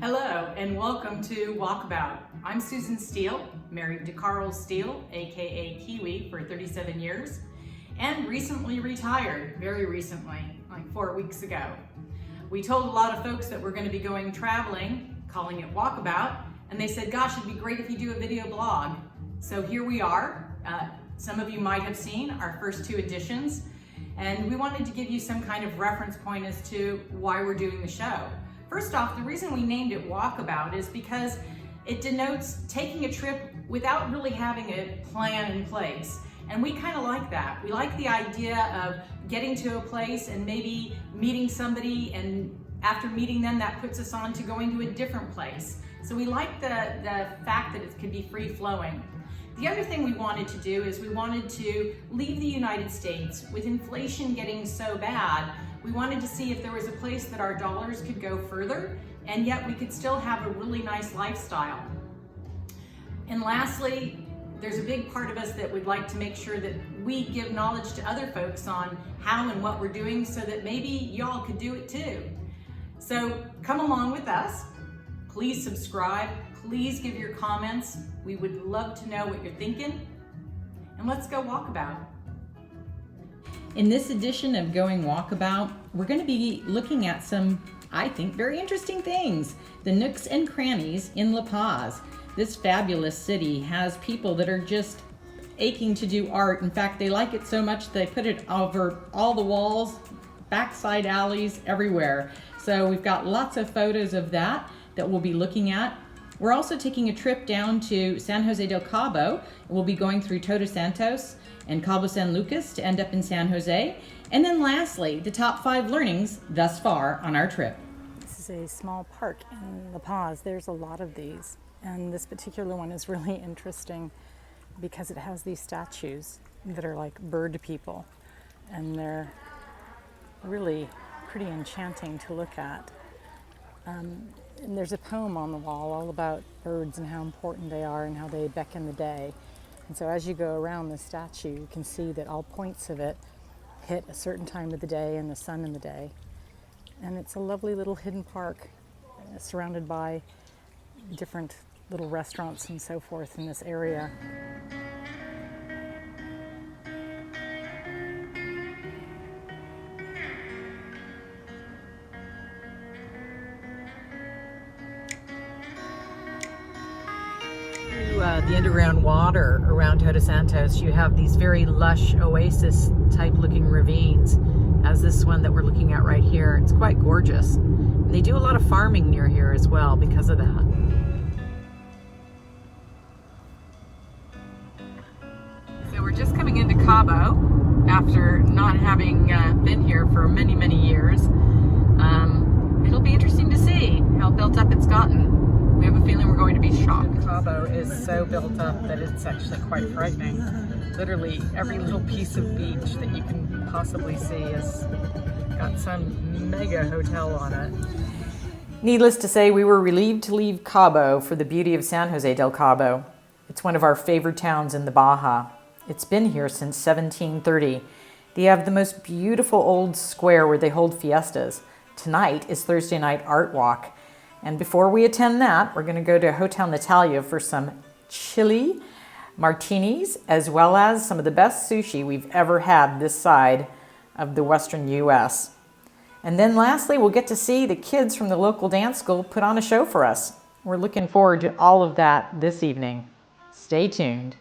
Hello and welcome to Walkabout. I'm Susan Steele, married to Carl Steele, aka Kiwi, for 37 years, and recently retired, very recently, like 4 weeks ago. We told a lot of folks that we're going to be going traveling, calling it Walkabout, and they said, gosh, it'd be great if you do a video blog. So here we are. Some of you might have seen our first 2 editions, and we wanted to give you some kind of reference point as to why we're doing the show. First off, the reason we named it Walkabout is because it denotes taking a trip without really having a plan in place. And we kind of like that. We like the idea of getting to a place and maybe meeting somebody, and after meeting them, that puts us on to going to a different place. So we like the fact that it could be free-flowing. The other thing we wanted to do is we wanted to leave the United States. With inflation getting so bad, we wanted to see if there was a place that our dollars could go further, and yet we could still have a really nice lifestyle. And lastly, there's a big part of us that would like to make sure that we give knowledge to other folks on how and what we're doing so that maybe y'all could do it too. So come along with us. Please subscribe. Please give your comments. We would love to know what you're thinking. And let's go walkabout. In this edition of Going Walkabout, we're going to be looking at some, I think, very interesting things. The nooks and crannies in La Paz. This fabulous city has people that are just aching to do art. In fact, they like it so much they put it over all the walls, backside alleys, everywhere. So we've got lots of photos of that we'll be looking at. We're also taking a trip down to San Jose del Cabo. We'll be going through Todos Santos and Cabo San Lucas to end up in San Jose. And then lastly, the top 5 learnings thus far on our trip. This is a small park in La Paz. There's a lot of these. And this particular one is really interesting because it has these statues that are like bird people. And they're really pretty enchanting to look at. And there's a poem on the wall all about birds and how important they are and how they beckon the day. And so as you go around the statue, you can see that all points of it hit a certain time of the day and the sun in the day. And it's a lovely little hidden park surrounded by different little restaurants and so forth in this area. The underground water around Todos Santos, you have these very lush oasis type looking ravines, as this one that we're looking at right here. It's quite gorgeous. And they do a lot of farming near here as well because of that. So we're just coming into Cabo after not having been here for many, many years. It'll be interesting to see how built up it's gotten. We have a feeling we're going to be shocked. Cabo is so built up that it's actually quite frightening. Literally every little piece of beach that you can possibly see has got some mega hotel on it. Needless to say, we were relieved to leave Cabo for the beauty of San Jose del Cabo. It's one of our favorite towns in the Baja. It's been here since 1730. They have the most beautiful old square where they hold fiestas. Tonight is Thursday night art walk. And before we attend that, we're going to go to Hotel Natalia for some chili martinis, as well as some of the best sushi we've ever had this side of the western U.S. And then lastly, we'll get to see the kids from the local dance school put on a show for us. We're looking forward to all of that this evening. Stay tuned.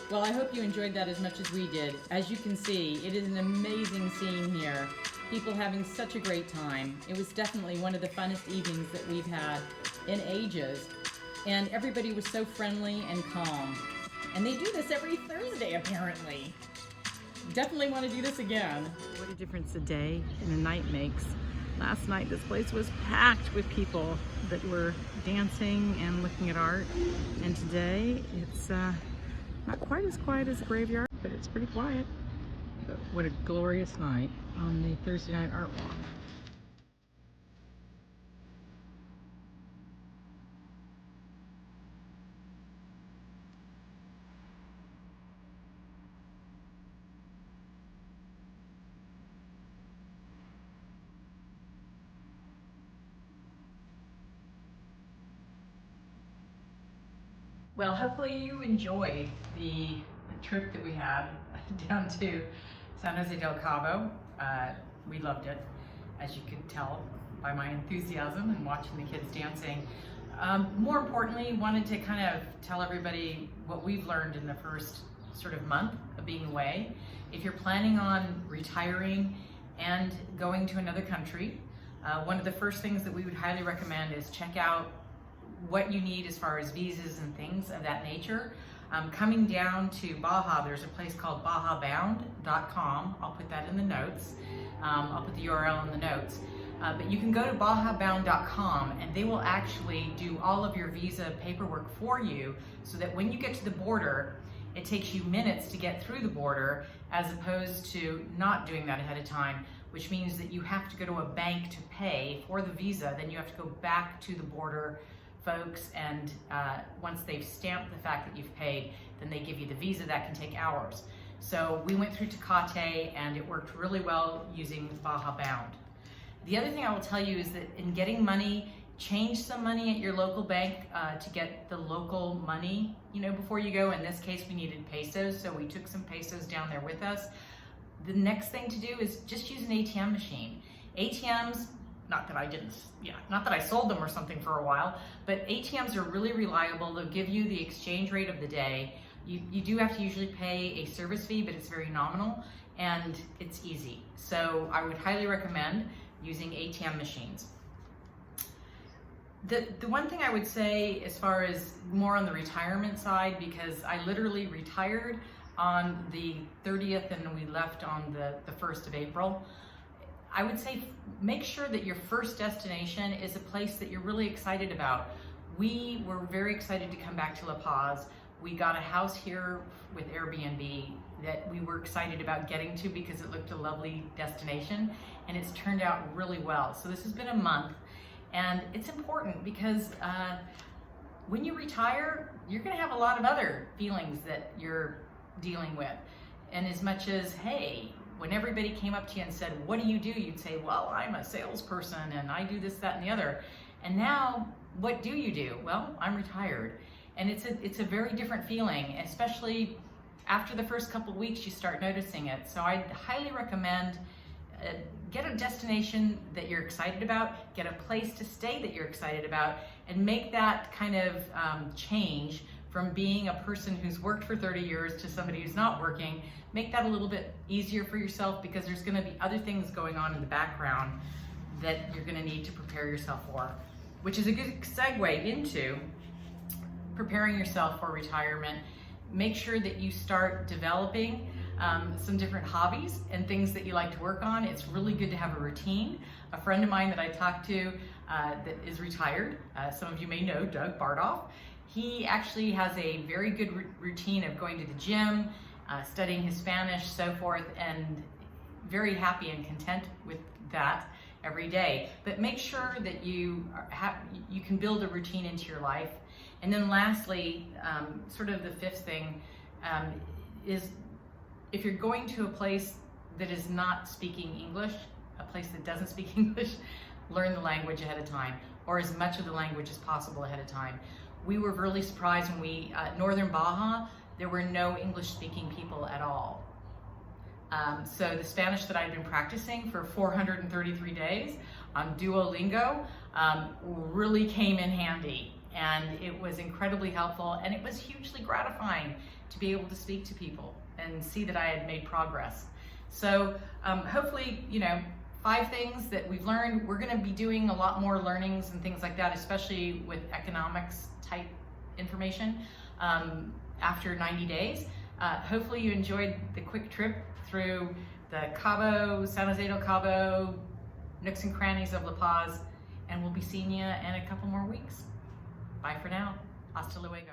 Well, I hope you enjoyed that as much as we did. As you can see, it is an amazing scene here. People having such a great time. It was definitely one of the funnest evenings that we've had in ages. And everybody was so friendly and calm. And they do this every Thursday, apparently. Definitely want to do this again. What a difference a day and a night makes. Last night, this place was packed with people that were dancing and looking at art. And today, it's not quite as quiet as the graveyard, but it's pretty quiet. But what a glorious night on the Thursday night art walk. Well, hopefully you enjoyed the trip that we had down to San Jose del Cabo. We loved it, as you could tell by my enthusiasm and watching the kids dancing. More importantly, wanted to kind of tell everybody what we've learned in the first sort of month of being away. If you're planning on retiring and going to another country, one of the first things that we would highly recommend is check out what you need as far as visas and things of that nature. Coming down to Baja, there's a place called BajaBound.com. I'll put that in the notes. I'll put the URL in the notes. But you can go to BajaBound.com and they will actually do all of your visa paperwork for you so that when you get to the border, it takes you minutes to get through the border as opposed to not doing that ahead of time, which means that you have to go to a bank to pay for the visa, then you have to go back to the border folks, and once they've stamped the fact that you've paid, then they give you the visa. That can take hours. So we went through Tecate and it worked really well using Baja Bound. The other thing I will tell you is that in getting money, change some money at your local bank to get the local money, before you go. In this case, we needed pesos, so we took some pesos down there with us. The next thing to do is just use an ATM machine. ATMs, not that I sold them or something for a while, but ATMs are really reliable. They'll give you the exchange rate of the day. You do have to usually pay a service fee, but it's very nominal and it's easy. So I would highly recommend using ATM machines. The one thing I would say as far as more on the retirement side, because I literally retired on the 30th and we left on the 1st of April, I would say make sure that your first destination is a place that you're really excited about. We were very excited to come back to La Paz. We got a house here with Airbnb that we were excited about getting to because it looked a lovely destination, and it's turned out really well. So this has been a month, and it's important because when you retire, you're gonna have a lot of other feelings that you're dealing with. And as much as, hey, when everybody came up to you and said, what do? You'd say, well, I'm a salesperson and I do this, that, and the other. And now, what do you do? Well, I'm retired. And it's a very different feeling, especially after the first couple of weeks, you start noticing it. So I'd highly recommend get a destination that you're excited about, get a place to stay that you're excited about, and make that kind of change from being a person who's worked for 30 years to somebody who's not working. Make that a little bit easier for yourself because there's gonna be other things going on in the background that you're gonna need to prepare yourself for, which is a good segue into preparing yourself for retirement. Make sure that you start developing some different hobbies and things that you like to work on. It's really good to have a routine. A friend of mine that I talked to that is retired, some of you may know Doug Bardoff, he actually has a very good routine of going to the gym, studying his Spanish, so forth, and very happy and content with that every day. But make sure that you can build a routine into your life. And then lastly, sort of the fifth thing is if you're going to a place that is not speaking English, a place that doesn't speak English, learn the language ahead of time, or as much of the language as possible ahead of time. We were really surprised when we, Northern Baja, there were no English-speaking people at all. So the Spanish that I'd been practicing for 433 days on Duolingo really came in handy, and it was incredibly helpful, and it was hugely gratifying to be able to speak to people and see that I had made progress. So hopefully, 5 things that we've learned. We're going to be doing a lot more learnings and things like that, especially with economics type information after 90 days. Hopefully you enjoyed the quick trip through the Cabo, San Jose del Cabo, nooks and crannies of La Paz, and we'll be seeing you in a couple more weeks. Bye for now. Hasta luego.